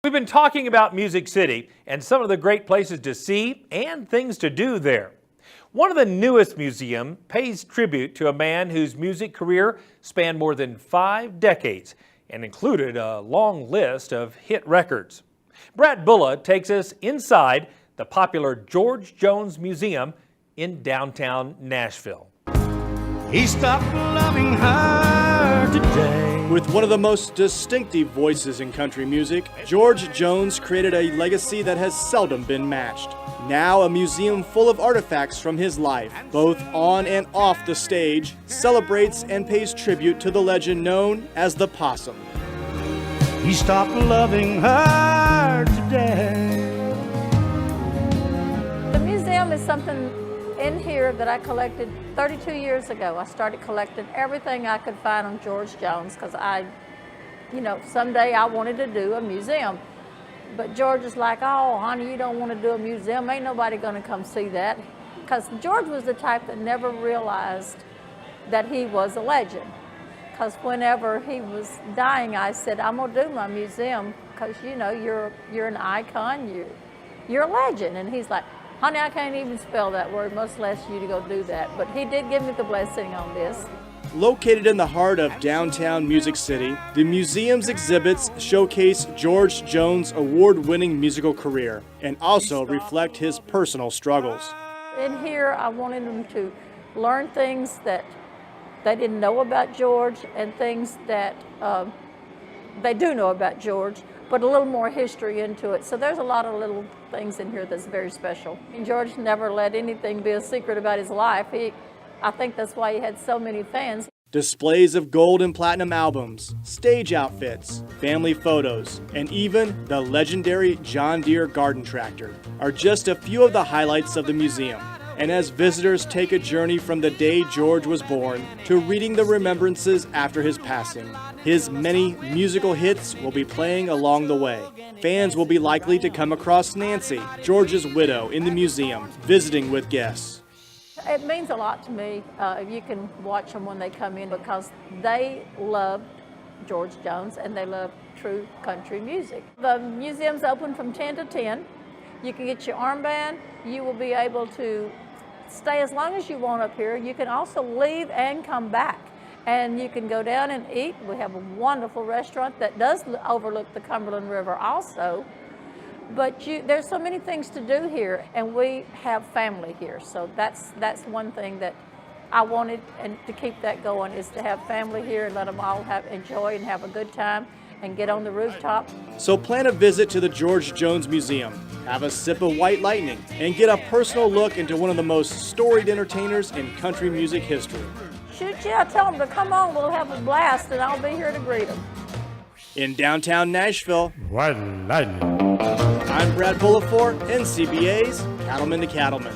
We've been talking about Music City and some of the great places to see and things to do there. One of the newest museums pays tribute to a man whose music career spanned more than 5 decades and included a long list of hit records. Brad Bulla takes us inside the popular George Jones Museum in downtown Nashville. He stopped loving her today. With one of the most distinctive voices in country music, George Jones created a legacy that has seldom been matched. Now a museum full of artifacts from his life, both on and off the stage, celebrates and pays tribute to the legend known as the Possum. He stopped loving her today. The museum is something in here that I collected 32 years ago. I started collecting everything I could find on George Jones because someday I wanted to do a museum. But George is like, oh, honey, you don't want to do a museum. Ain't nobody going to come see that. Because George was the type that never realized that he was a legend. Because whenever he was dying, I said, I'm going to do my museum because, you're an icon, you're a legend. And he's like, honey, I can't even spell that word, much less you to go do that. But he did give me the blessing on this. Located in the heart of downtown Music City, the museum's exhibits showcase George Jones' award-winning musical career and also reflect his personal struggles. In here, I wanted them to learn things that they didn't know about George and things that they do know about George, but a little more history into it. So there's a lot of little things in here that's very special. And George never let anything be a secret about his life. I think that's why he had so many fans. Displays of gold and platinum albums, stage outfits, family photos, and even the legendary John Deere garden tractor are just a few of the highlights of the museum. And as visitors take a journey from the day George was born to reading the remembrances after his passing, his many musical hits will be playing along the way. Fans will be likely to come across Nancy, George's widow, in the museum, visiting with guests. It means a lot to me if you can watch them when they come in because they love George Jones and they love true country music. The museum's open from 10 to 10. You can get your armband. You will be able to stay as long as you want up here. You can also leave and come back. And you can go down and eat. We have a wonderful restaurant that does overlook the Cumberland River also. But there's so many things to do here, and we have family here. So that's one thing that I wanted, and to keep that going, is to have family here and let them all enjoy and have a good time and get on the rooftop. So plan a visit to the George Jones Museum, have a sip of White Lightning, and get a personal look into one of the most storied entertainers in country music history. Shoot, yeah, tell them to come on, we'll have a blast, and I'll be here to greet them. In downtown Nashville, White Lightning. I'm Brad Bulla for NCBA's Cattlemen to Cattlemen.